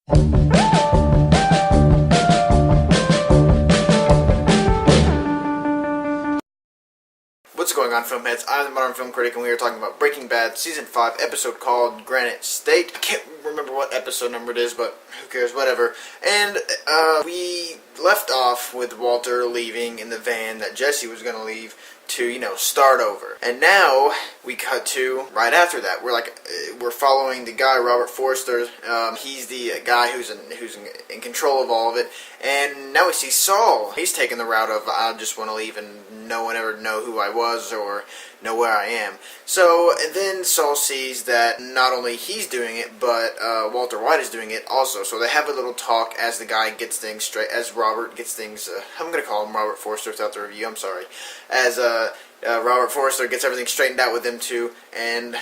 What's going on, Filmheads? I'm the Modern Film Critic, and we are talking about Breaking Bad Season 5, episode called Granite State. I can't remember what episode number it is, but who cares, whatever. And, we left off with Walter leaving in the van that Jesse was going to leave to, start over. And now, we cut to, right after that, we're following the guy, Robert Forster. He's the guy who's in control of all of it. And now we see Saul. He's taking the route of, I just want to leave and no one ever know who I was or know where I am. So, and then Saul sees that not only he's doing it, but Walter White is doing it also. So they have a little talk as the guy gets things straight, as Robert gets things, I'm going to call him Robert Forster without the review, I'm sorry. As Robert Forster gets everything straightened out with him too, and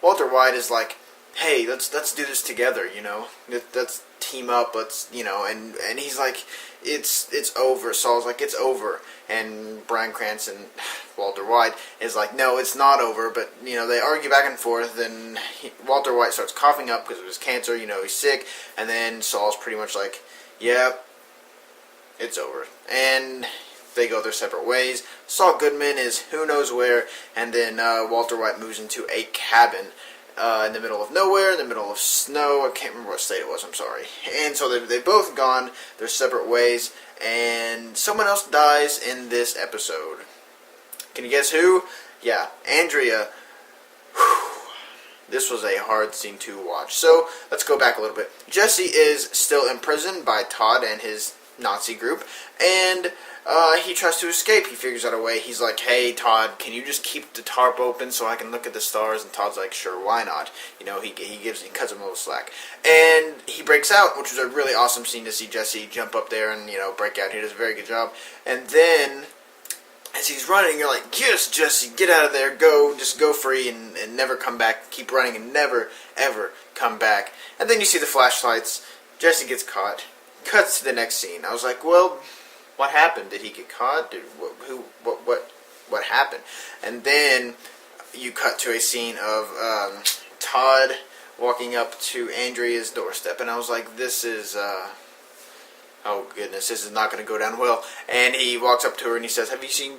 Walter White is like, hey, let's do this together, let's team up, and he's like, it's over. Saul's like, it's over, and Bryan Cranston, Walter White, is like, no, it's not over, but, they argue back and forth, and Walter White starts coughing up because of his cancer, he's sick, and then Saul's pretty much like, yeah, it's over, and they go their separate ways. Saul Goodman is who knows where, and then Walter White moves into a cabin in the middle of nowhere, in the middle of snow. I can't remember what state it was, I'm sorry. And so they've both gone their separate ways, and someone else dies in this episode. Can you guess who? Yeah, Andrea. Whew. This was a hard scene to watch. So, let's go back a little bit. Jesse is still imprisoned by Todd and his Nazi group, and he tries to escape. He figures out a way. He's like, hey, Todd, can you just keep the tarp open so I can look at the stars? And Todd's like, sure, why not? He cuts him a little slack. And he breaks out, which was a really awesome scene to see Jesse jump up there and, break out. He does a very good job. And then, as he's running, you're like, yes, Jesse, get out of there. Just go free and never come back. Keep running and never, ever come back. And then you see the flashlights. Jesse gets caught. Cuts to the next scene. I was like, well, what happened? Did he get caught? What happened? And then you cut to a scene of Todd walking up to Andrea's doorstep, and I was like, this is, oh goodness, this is not going to go down well. And he walks up to her and he says, have you seen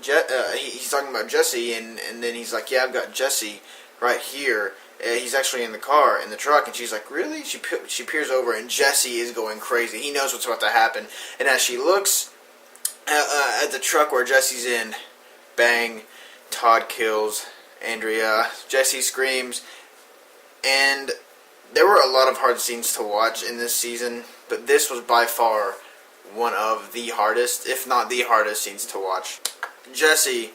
he's talking about Jesse, and then he's like, yeah, I've got Jesse right here. He's actually in the car, in the truck, and she's like, really? She peers over, and Jesse is going crazy. He knows what's about to happen, and as she looks at the truck where Jesse's in, bang, Todd kills Andrea, Jesse screams, and there were a lot of hard scenes to watch in this season, but this was by far one of the hardest, if not the hardest scenes to watch. Jesse,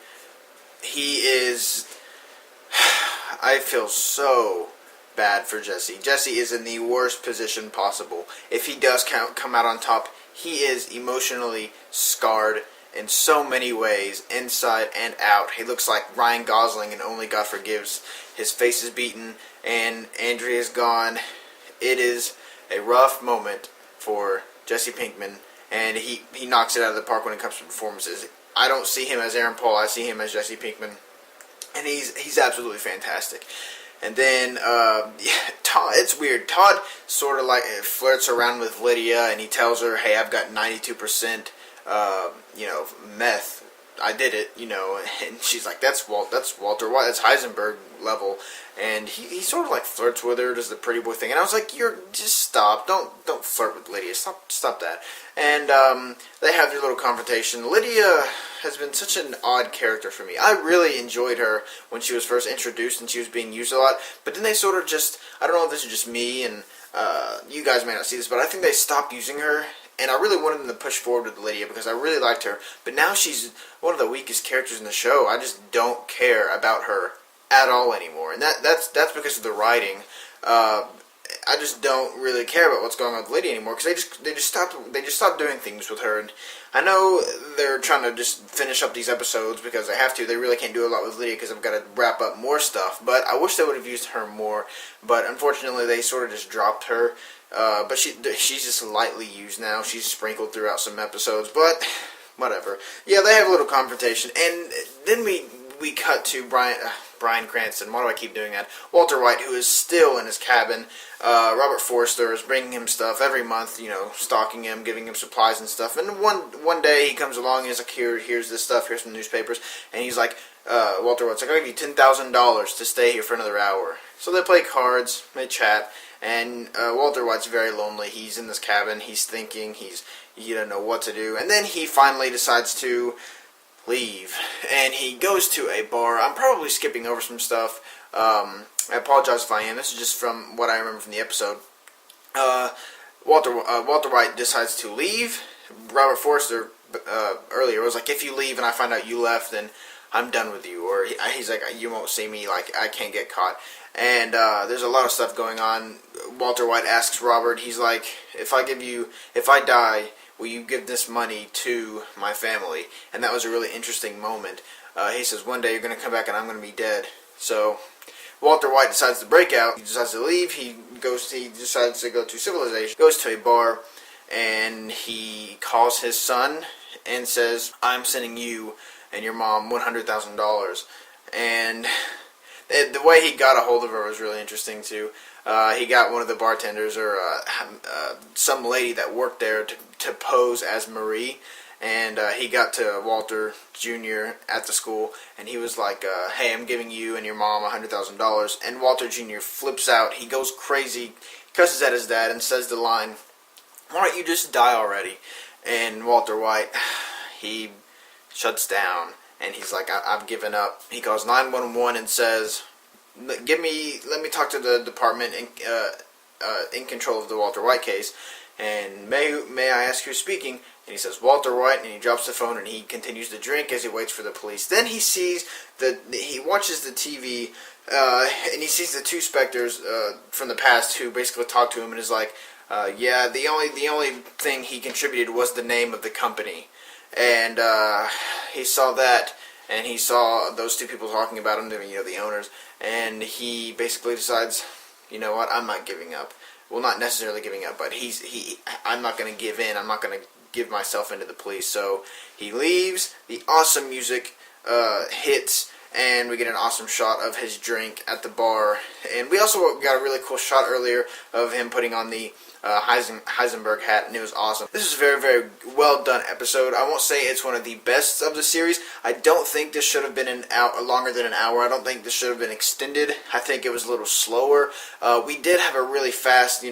he is... I feel so bad for Jesse. Jesse is in the worst position possible. If he does come out on top, he is emotionally scarred in so many ways, inside and out. He looks like Ryan Gosling and Only God Forgives. His face is beaten, and Andrea's gone. It is a rough moment for Jesse Pinkman, and he knocks it out of the park when it comes to performances. I don't see him as Aaron Paul. I see him as Jesse Pinkman. And he's absolutely fantastic. And then, Todd, it's weird. Todd sort of like flirts around with Lydia, and he tells her, hey, I've got 92%, meth. I did it, and she's like, that's Walter White, that's Heisenberg level. And he sort of like flirts with her, does the pretty boy thing. And I was like, just stop. Don't flirt with Lydia. Stop that. And they have their little confrontation. Lydia has been such an odd character for me. I really enjoyed her when she was first introduced and she was being used a lot. But then they sort of just, I don't know if this is just me and you guys may not see this, but I think they stopped using her. And I really wanted them to push forward with Lydia because I really liked her. But now she's one of the weakest characters in the show. I just don't care about her at all anymore. And that's because of the writing. I just don't really care about what's going on with Lydia anymore because they just stopped doing things with her. And I know they're trying to just finish up these episodes because they have to. They really can't do a lot with Lydia because I've got to wrap up more stuff. But I wish they would have used her more. But unfortunately, they sort of just dropped her. But she's just lightly used now. She's sprinkled throughout some episodes, but whatever. Yeah, they have a little confrontation, and then we we cut to Bryan Cranston. Why do I keep doing that? Walter White, who is still in his cabin. Robert Forster is bringing him stuff every month, stalking him, giving him supplies and stuff. And one day he comes along and he's like, here's this stuff, here's some newspapers. And he's like, Walter White's like, I'll give you $10,000 to stay here for another hour. So they play cards, they chat, and Walter White's very lonely. He's in this cabin, he's thinking, he doesn't know what to do. And then he finally decides to leave, and he goes to a bar. I'm probably skipping over some stuff. I apologize if I am. This is just from what I remember from the episode. Walter White decides to leave. Robert Forster earlier was like, if you leave and I find out you left, then I'm done with you. Or he's like, you won't see me, like, I can't get caught. And there's a lot of stuff going on. Walter White asks Robert, he's like, if I die, will you give this money to my family? And that was a really interesting moment. He says, one day you're going to come back and I'm going to be dead. So Walter White decides to break out. He decides to leave. He decides to go to civilization. Goes to a bar, and he calls his son and says, I'm sending you and your mom $100,000. And the way he got a hold of her was really interesting too. He got one of the bartenders, or some lady that worked there, to pose as Marie, and he got to Walter Jr. at the school, and he was like, hey, I'm giving you and your mom $100,000, and Walter Jr. flips out. He goes crazy, cusses at his dad, and says the line, why don't you just die already? And Walter White, he shuts down, and he's like, I've given up. He calls 911 and says, let me talk to the department in control of the Walter White case, and may I ask who's speaking? And he says, Walter White, and he drops the phone, and he continues to drink as he waits for the police. Then he watches the TV, and he sees the two specters from the past who basically talk to him, and is like, yeah, the only thing he contributed was the name of the company. And he saw that, and he saw those two people talking about him, the owners, and he basically decides, you know what, I'm not giving up. Well, not necessarily giving up, but I'm not going to give in. I'm not going to give myself into the police. So he leaves. The awesome music hits, and we get an awesome shot of his drink at the bar. And we also got a really cool shot earlier of him putting on the Heisenberg hat, and it was awesome. This is a very, very well done episode. I won't say it's one of the best of the series. I don't think this should have been longer than an hour. I don't think this should have been extended. I think it was a little slower. We did have a really fast,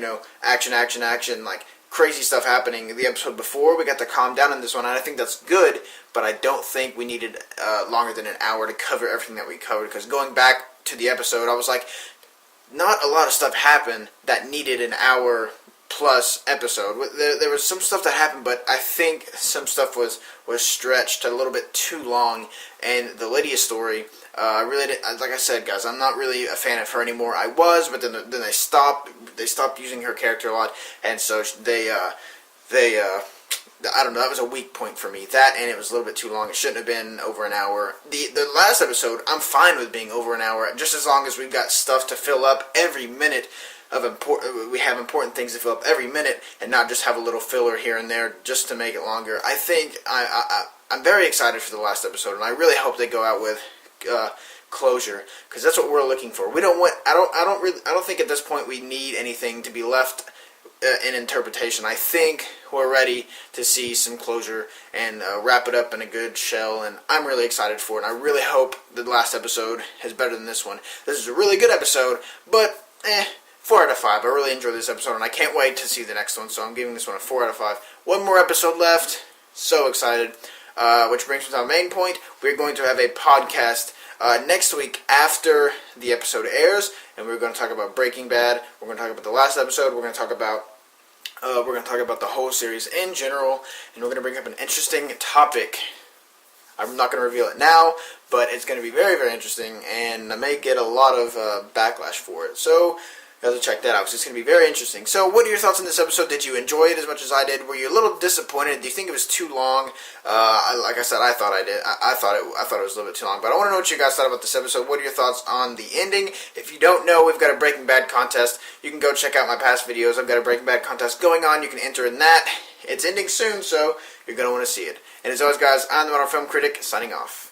action, like crazy stuff happening in the episode before. We got to calm down in this one, and I think that's good, but I don't think we needed longer than an hour to cover everything that we covered, because going back to the episode, I was like, not a lot of stuff happened that needed an hour plus episode. There was some stuff that happened, but I think some stuff was stretched a little bit too long. And the Lydia story, really did, like I said, guys, I'm not really a fan of her anymore. I was, but then they stopped using her character a lot, and so I don't know, that was a weak point for me. That, and it was a little bit too long. It shouldn't have been over an hour. The last episode, I'm fine with being over an hour, just as long as we've got stuff to fill up every minute. We have important things to fill up every minute, and not just have a little filler here and there just to make it longer. I think I'm very excited for the last episode, and I really hope they go out with closure, because that's what we're looking for. We don't want. I don't think at this point we need anything to be left in interpretation. I think we're ready to see some closure and wrap it up in a good shell, and I'm really excited for it. And I really hope the last episode is better than this one. This is a really good episode, but 4 out of 5. I really enjoyed this episode, and I can't wait to see the next one, so I'm giving this one a 4 out of 5. One more episode left. So excited. Which brings me to our main point. We're going to have a podcast next week after the episode airs, and we're going to talk about Breaking Bad. We're going to talk about the last episode. We're going to talk about the whole series in general, and we're going to bring up an interesting topic. I'm not going to reveal it now, but it's going to be very, very interesting, and I may get a lot of backlash for it. So you have to check that out, because it's going to be very interesting. So what are your thoughts on this episode? Did you enjoy it as much as I did? Were you a little disappointed? Do you think it was too long? Like I said, I thought I did. I thought it was a little bit too long. But I want to know what you guys thought about this episode. What are your thoughts on the ending? If you don't know, we've got a Breaking Bad contest. You can go check out my past videos. I've got a Breaking Bad contest going on. You can enter in that. It's ending soon, so you're going to want to see it. And as always, guys, I'm the Modern Film Critic, signing off.